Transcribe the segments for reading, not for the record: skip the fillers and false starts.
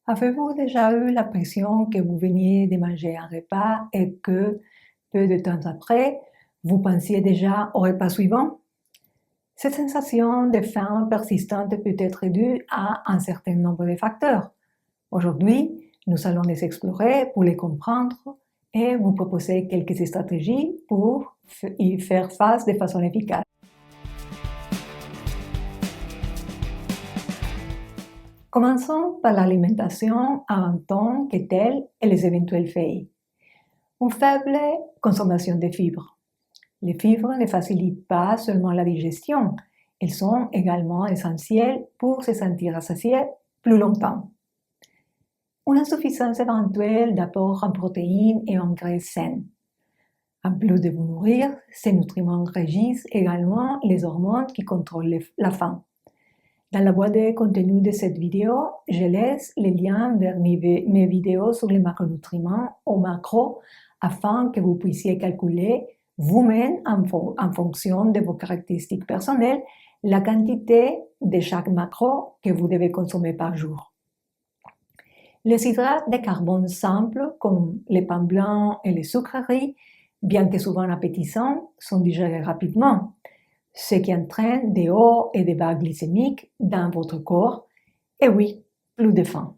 Avez-vous déjà eu l'impression que vous veniez de manger un repas et que, peu de temps après, vous pensiez déjà au repas suivant? Cette sensation de faim persistante peut être due à un certain nombre de facteurs. Aujourd'hui, nous allons les explorer pour les comprendre et vous proposer quelques stratégies pour y faire face de façon efficace. Commençons par l'alimentation avant temps que telle et les éventuels faits. Une faible consommation de fibres. Les fibres ne facilitent pas seulement la digestion, elles sont également essentielles pour se sentir rassasié plus longtemps. Une insuffisance éventuelle d'apport en protéines et en graisses saines. En plus de vous nourrir, ces nutriments régissent également les hormones qui contrôlent la faim. Dans la boîte de contenu de cette vidéo, je laisse les liens vers mes vidéos sur les macronutriments ou macros afin que vous puissiez calculer vous-même en fonction de vos caractéristiques personnelles la quantité de chaque macro que vous devez consommer par jour. Les hydrates de carbone simples comme les pains blancs et les sucreries, bien que souvent appétissants, sont digérés rapidement, ce qui entraîne des hauts et des bas glycémiques dans votre corps, et oui, plus de faim.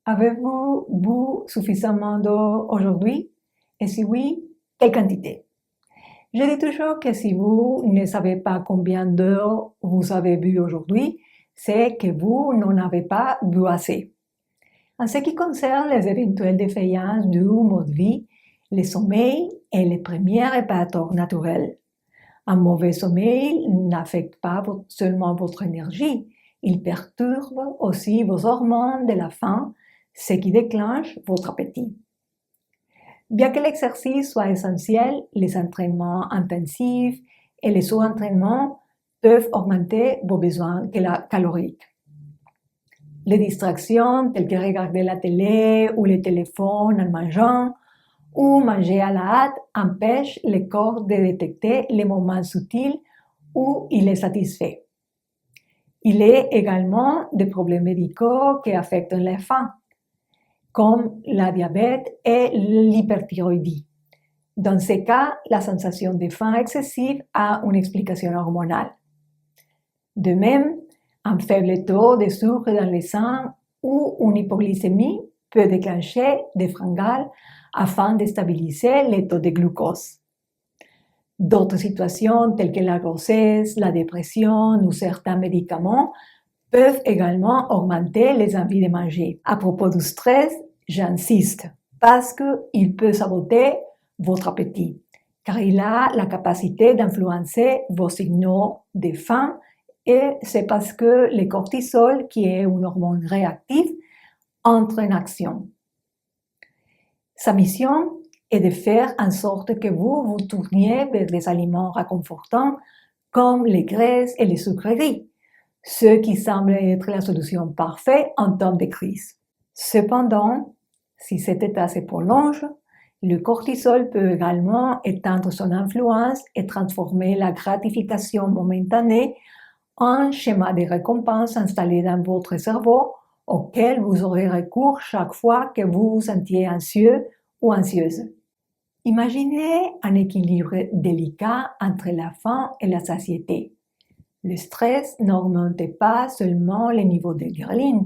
Avez-vous bu suffisamment d'eau aujourd'hui? Et si oui, quelle quantité? Je dis toujours que si vous ne savez pas combien d'heures vous avez bu aujourd'hui, c'est que vous n'en avez pas bu assez. En ce qui concerne les éventuelles défaillances du mode de vie, le sommeil est le premier réparateur naturel. Un mauvais sommeil n'affecte pas seulement votre énergie, il perturbe aussi vos hormones de la faim, ce qui déclenche votre appétit. Bien que l'exercice soit essentiel, les entraînements intensifs et les sous-entraînements peuvent augmenter vos besoins caloriques. Les distractions telles que regarder la télé ou le téléphone en mangeant ou manger à la hâte empêchent le corps de détecter les moments subtils où il est satisfait. Il y a également des problèmes médicaux qui affectent la faim, comme la diabète et l'hyperthyroïdie. Dans ces cas, la sensation de faim excessive a une explication hormonale. De même, un faible taux de sucre dans le sang ou une hypoglycémie peut déclencher des fringales afin de stabiliser les taux de glucose. D'autres situations telles que la grossesse, la dépression ou certains médicaments peuvent également augmenter les envies de manger. À propos du stress, j'insiste parce qu'il peut saboter votre appétit, car il a la capacité d'influencer vos signaux de faim et c'est parce que le cortisol, qui est une hormone réactive, entre en action. Sa mission est de faire en sorte que vous vous tourniez vers les aliments réconfortants comme les graisses et les sucreries, ce qui semble être la solution parfaite en temps de crise. Cependant, si cet état se prolonge, le cortisol peut également étendre son influence et transformer la gratification momentanée en schéma de récompense installé dans votre cerveau auquel vous aurez recours chaque fois que vous vous sentiez anxieux ou anxieuse. Imaginez un équilibre délicat entre la faim et la satiété. Le stress n'augmente pas seulement le niveau de ghrelin,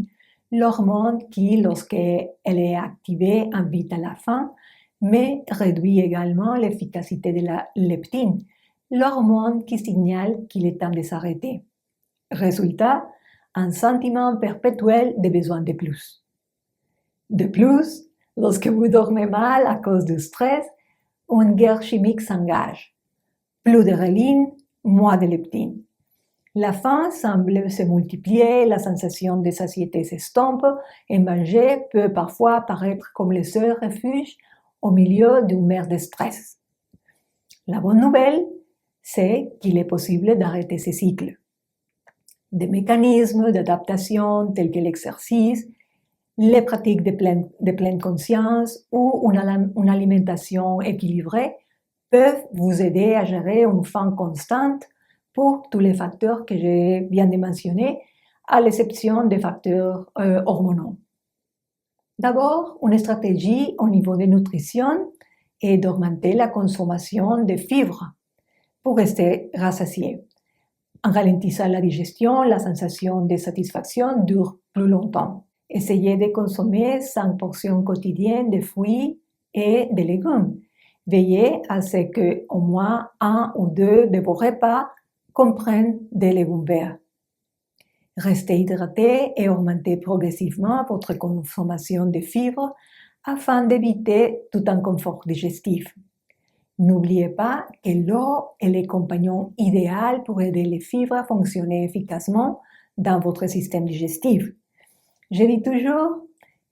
l'hormone qui, lorsqu'elle est activée, invite à la faim, mais réduit également l'efficacité de la leptine, l'hormone qui signale qu'il est temps de s'arrêter. Résultat, un sentiment perpétuel de besoin de plus. De plus, lorsque vous dormez mal à cause du stress, une guerre chimique s'engage. Plus de ghrelin, moins de leptine. La faim semble se multiplier, la sensation de satiété s'estompe et manger peut parfois apparaître comme le seul refuge au milieu d'une mer de stress. La bonne nouvelle, c'est qu'il est possible d'arrêter ces cycles. Des mécanismes d'adaptation tels que l'exercice, les pratiques de pleine conscience ou une alimentation équilibrée peuvent vous aider à gérer une faim constante pour tous les facteurs que je viens de mentionner, à l'exception des facteurs hormonaux. D'abord, une stratégie au niveau de nutrition est d'augmenter la consommation de fibres pour rester rassasié. En ralentissant la digestion, la sensation de satisfaction dure plus longtemps. Essayez de consommer 5 portions quotidiennes de fruits et de légumes. Veillez à ce que au moins 1 ou 2 de vos repas comprennent des légumes verts. Restez hydraté et augmentez progressivement votre consommation de fibres afin d'éviter tout inconfort digestif. N'oubliez pas que l'eau est le compagnon idéal pour aider les fibres à fonctionner efficacement dans votre système digestif. Je dis toujours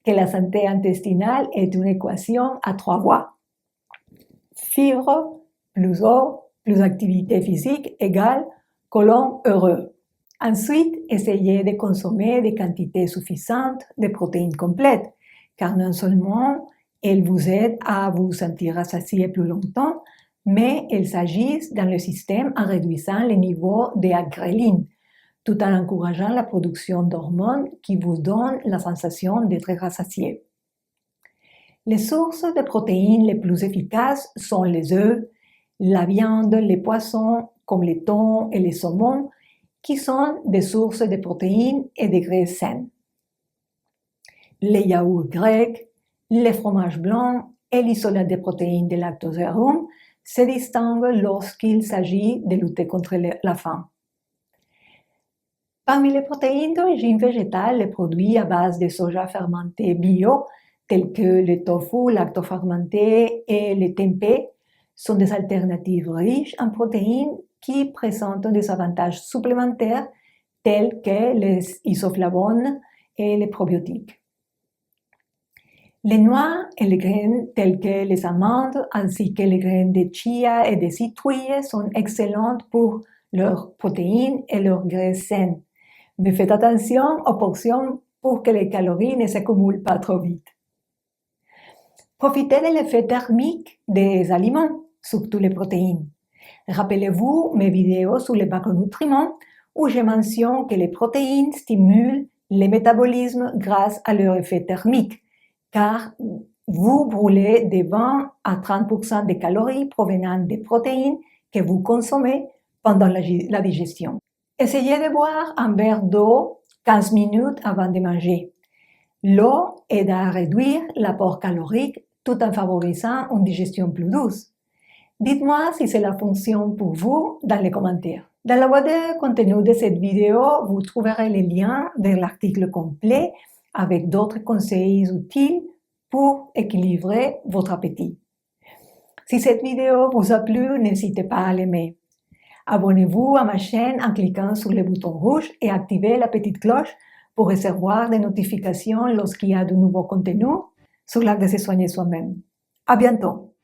que la santé intestinale est une équation à 3 voies. Fibres plus eau plus activité physique égale côlon heureux. Ensuite, essayez de consommer des quantités suffisantes de protéines complètes, car non seulement elles vous aident à vous sentir rassasié plus longtemps, mais elles agissent dans le système en réduisant les niveaux de ghrelin, tout en encourageant la production d'hormones qui vous donnent la sensation d'être rassasié. Les sources de protéines les plus efficaces sont les œufs, la viande, les poissons comme le thon et les saumons, qui sont des sources de protéines et de graisses saines. Les yaourts grecs, les fromages blancs et l'isolat de protéines de lactosérum se distinguent lorsqu'il s'agit de lutter contre la faim. Parmi les protéines d'origine végétale, les produits à base de soja fermenté bio, tels que le tofu lactofermenté et le tempeh, sont des alternatives riches en protéines qui présentent des avantages supplémentaires tels que les isoflavones et les probiotiques. Les noix et les graines telles que les amandes ainsi que les graines de chia et de citrouille sont excellentes pour leurs protéines et leurs graisses saines. Mais faites attention aux portions pour que les calories ne s'accumulent pas trop vite. Profitez de l'effet thermique des aliments, surtout les protéines. Rappelez-vous mes vidéos sur les macronutriments où je mentionne que les protéines stimulent le métabolisme grâce à leur effet thermique, car vous brûlez de 20 à 30% des calories provenant des protéines que vous consommez pendant la digestion. Essayez de boire un verre d'eau 15 minutes avant de manger. L'eau aide à réduire l'apport calorique tout en favorisant une digestion plus douce. Dites-moi si cela fonctionne pour vous dans les commentaires. Dans la boîte de contenu de cette vidéo, vous trouverez les liens vers l'article complet avec d'autres conseils utiles pour équilibrer votre appétit. Si cette vidéo vous a plu, n'hésitez pas à l'aimer. Abonnez-vous à ma chaîne en cliquant sur le bouton rouge et activez la petite cloche pour recevoir des notifications lorsqu'il y a de nouveaux contenus sur l'art de se soigner soi-même. À bientôt!